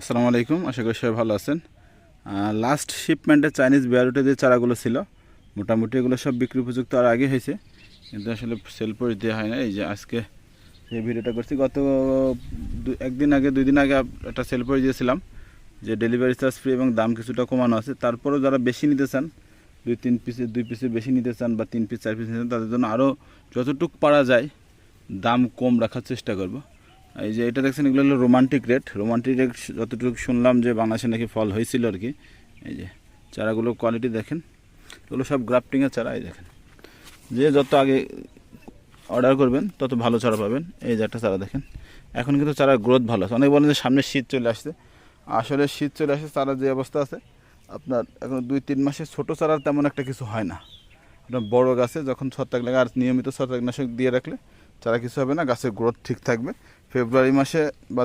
আসসালামু আলাইকুম, আশা করি সবাই ভালো আছেন। লাস্ট শিপমেন্টে চাইনিজ বেয়ারুটে যে চারাগুলো ছিল মোটামুটি এগুলো সব বিক্রি উপযুক্ত আর আগে হয়েছে, কিন্তু আসলে সেল করে দেওয়া হয় না। এই যে আজকে এই ভিডিওটা করছি, গত একদিন আগে 2 দিন আগে একটা সেল করে দিয়েছিলাম যে ডেলিভারি চার্জ ফ্রি এবং দাম কিছুটা কমানো আছে। তারপরেও যারা বেশি নিতে চান, 2 পিসের বেশি নিতে চান বা 3 পিস 4 পিস নিতে চান, তাদের জন্য আরও যতটুকু পারা যায় দাম কম রাখার চেষ্টা করব। এই যে এটা দেখছেন, এগুলো হলো রোমান্টিক রেড। যতটুকু শুনলাম যে বাংলাদেশে নাকি ফল হয়েছিল আর কি। এই যে চারাগুলোর কোয়ালিটি দেখেন, এগুলো সব গ্রাফটিংয়ের চারা। এই দেখেন, যে যত আগে অর্ডার করবেন তত ভালো চারা পাবেন। এই যে একটা চারা দেখেন, এখন কিন্তু চারার গ্রোথ ভালো আছে। অনেকে বলেন যে সামনে শীত চলে আসছে, আসলে শীত চলে আসছে, চারা যে অবস্থা আছে আপনার এখন 2-3 মাসে ছোটো চারার তেমন একটা কিছু হয় না। আপনার বড় গাছে যখন ছত্রাক লাগে আর নিয়মিত ছত্রাকনাশক দিয়ে রাখলে চারা কিছু হবে না, গাছের গ্রোথ ঠিক থাকবে। ফেব্রুয়ারি মাসে বা